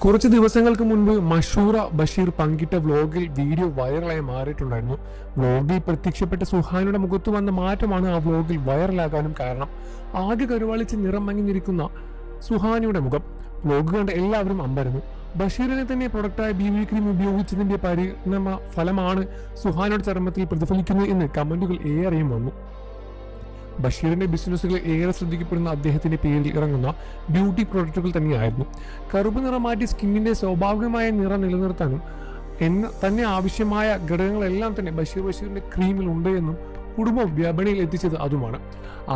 കുറച്ച് ദിവസങ്ങൾക്ക് മുൻപ് മഷൂറ ബഷീർ പങ്കിട്ട വ്ലോഗിൽ വീഡിയോ വൈറലായി മാറിയിട്ടുണ്ടായിരുന്നു. വ്ലോഗിൽ പ്രത്യക്ഷപ്പെട്ട സുഹാനയുടെ മുഖത്ത് വന്ന മാറ്റമാണ് ആ വ്ലോഗിൽ വൈറലാകാനും കാരണം. ആകെ കരുവാളിച്ച് നിറം മങ്ങിഞ്ഞിരിക്കുന്ന സുഹാനയുടെ മുഖം വ്ലോഗ് കണ്ട എല്ലാവരും അമ്പരന്നു. ബഷീറിനെ തന്നെ പ്രൊഡക്റ്റായ BB ക്രീം ഉപയോഗിച്ചതിന്റെ പരിണാമ ഫലമാണ് സുഹാനയുടെ ചർമ്മത്തിൽ പ്രതിഫലിക്കുന്നത് എന്ന് കമന്റുകൾ ഏറെയും വന്നു. ബഷീറിന്റെ ബിസിനസ്സുകൾ ഏറെ ശ്രദ്ധിക്കപ്പെടുന്ന അദ്ദേഹത്തിന്റെ പേരിൽ ഇറങ്ങുന്ന ബ്യൂട്ടി പ്രൊഡക്റ്റുകൾ തന്നെയായിരുന്നു. കറുപ്പ് നിറം മാറ്റി സ്കിന്നിന്റെ സ്വാഭാവികമായ നിറം നിലനിർത്താനും തന്നെ ആവശ്യമായ ഘടകങ്ങളെല്ലാം തന്നെ ബഷീറിന്റെ ക്രീമിൽ ഉണ്ട് എന്നും കുടുംബം വിപണിയിൽ എത്തിച്ചത് അതുമാണ്.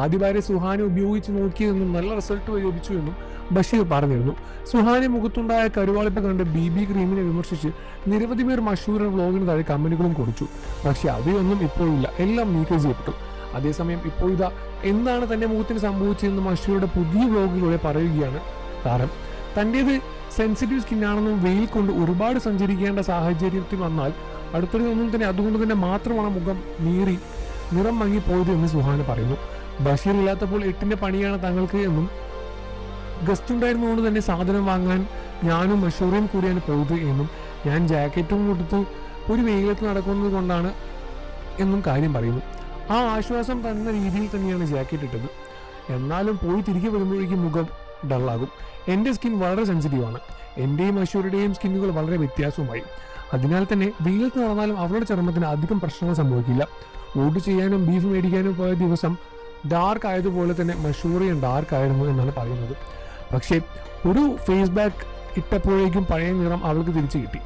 ആദ്യ ഭാര്യ സുഹാന ഉപയോഗിച്ച് നോക്കിയതെന്നും നല്ല റിസൾട്ട് ലഭിച്ചു എന്നും ബഷീർ പറഞ്ഞിരുന്നു. സുഹാന മുഖത്തുണ്ടായ കരുവാളിപ്പ് കണ്ട് BB ക്രീമിനെ വിമർശിച്ച് നിരവധി പേർ മഷൂറിന്റെ വ്ലോഗിന് താഴെ കമന്റുകളും കുറിച്ചു. പക്ഷെ അവയൊന്നും ഇപ്പോഴില്ല, എല്ലാം നീക്കം ചെയ്യപ്പെട്ടു. അതേസമയം ഇപ്പോൾ ഇതാ എന്താണ് തന്റെ മുഖത്തിന് സംഭവിച്ചതെന്ന് മഷൂറുടെ പുതിയ വ്ലോഗിലൂടെ പറയുകയാണ് താരം. തന്റേത് സെൻസിറ്റീവ് സ്കിന്നാണെന്നും വെയിൽ കൊണ്ട് ഒരുപാട് സഞ്ചരിക്കേണ്ട സാഹചര്യത്തിൽ വന്നാൽ അടുത്തിടെയൊന്നും തന്നെ അതുകൊണ്ട് തന്നെ മാത്രമാണ് മുഖം നീറി നിറം മങ്ങിപ്പോയത് എന്ന് സുഹാന പറയുന്നു. ബഷീർ ഇല്ലാത്തപ്പോൾ 8ന്റെ പണിയാണ് തങ്ങൾക്ക് എന്നും ഗസ്റ്റ് ഉണ്ടായിരുന്നതുകൊണ്ട് തന്നെ സാധനം വാങ്ങാൻ ഞാനും മഷൂറയും കൂടിയാണ് പോയത് എന്നും ഞാൻ ജാക്കറ്റും കൊടുത്ത് ഒരു വെയിലത്ത് നടക്കുന്നത് കൊണ്ടാണ് എന്നും കാര്യം പറയുന്നു. ആ ആശ്വാസം തന്ന രീതിയിൽ തന്നെയാണ് ജാക്കറ്റ് ഇട്ടത്. എന്നാലും പോയി തിരികെ വരുമ്പോഴേക്കും മുഖം ഡള്ളാകും. എൻ്റെ സ്കിൻ വളരെ സെൻസിറ്റീവാണ്. എൻ്റെയും മഷൂരുടെയും സ്കിന്നുകൾ വളരെ വ്യത്യാസവുമായി. അതിനാൽ തന്നെ വെയിലത്ത് നടന്നാലും അവരുടെ ചർമ്മത്തിന് അധികം പ്രശ്നങ്ങൾ സംഭവിക്കില്ല. വോട്ട് ചെയ്യാനും ബീഫ് മേടിക്കാനും പോയ ദിവസം ഡാർക്ക് ആയതുപോലെ തന്നെ മഷൂറിയും ഡാർക്ക് ആയിരുന്നു എന്നാണ് പറയുന്നത്. പക്ഷേ ഒരു ഫേസ് ബാക്ക് ഇട്ടപ്പോഴേക്കും പഴയ നിറം അവൾക്ക് തിരിച്ചു കിട്ടി.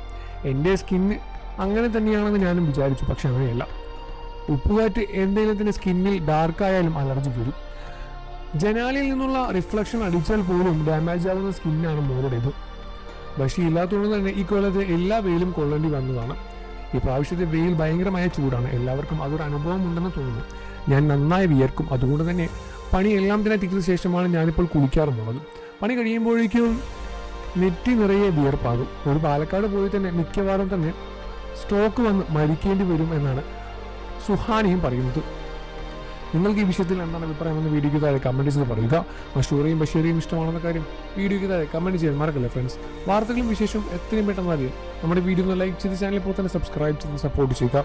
എൻ്റെ സ്കിന്ന് അങ്ങനെ തന്നെയാണെന്ന് ഞാനും വിചാരിച്ചു. പക്ഷെ അങ്ങനെയല്ല. ഉപ്പുകാറ്റ് എന്തെങ്കിലും സ്കിന്നിൽ ഡാർക്കായാലും അലർജി വരും. ജനാലയിൽ നിന്നുള്ള റിഫ്ലക്ഷൻ അടിച്ചാൽ പോലും ഡാമേജ് ആവുന്ന സ്കിന്നാണ് മോളുടേത്. ബഷീർ ഇല്ലാത്തതുകൊണ്ട് തന്നെ ഈ കൊല്ലത്ത് എല്ലാ വെയിലും കൊള്ളേണ്ടി വന്നതാണ്. ഈ പ്രാവശ്യത്തെ വെയിൽ ഭയങ്കരമായ ചൂടാണ്. എല്ലാവർക്കും അതൊരു അനുഭവം ഉണ്ടെന്ന് തോന്നുന്നു. ഞാൻ നന്നായി വിയർക്കും. അതുകൊണ്ട് തന്നെ പണിയെല്ലാം തന്നെ തിരിച്ച ശേഷമാണ് ഞാനിപ്പോൾ കുളിക്കാറുമുള്ളത്. പണി കഴിയുമ്പോഴേക്കും നെറ്റി നിറയെ വിയർപ്പാകും. ഒരു പാലക്കാട് പോയി തന്നെ മിക്കവാറും തന്നെ സ്ട്രോക്ക് വന്ന് മരിക്കേണ്ടി വരും എന്നാണ് സുഹാനയും പറയുന്നത്. നിങ്ങൾക്ക് ഈ വിഷയത്തിൽ എന്താണ് അഭിപ്രായം എന്ന് വീഡിയോയ്ക്ക് താഴെ കമൻറ്റ് ചെയ്ത് പറയുക. മഷൂറയും ബഷീറയും ഇഷ്ടമാണെന്ന കാര്യം വീഡിയോയ്ക്ക് താഴെ കമൻറ്റ് ചെയ്യാൻ മറക്കല്ലേ ഫ്രണ്ട്സ്. വാർത്തകളും വിശേഷവും എത്രയും പെട്ടെന്ന് അറിയാം നമ്മുടെ വീഡിയോ ഒന്ന് ലൈക്ക് ചെയ്ത് ചാനൽ ഇപ്പോൾ തന്നെ സബ്സ്ക്രൈബ് ചെയ്ത് സപ്പോർട്ട് ചെയ്യുക.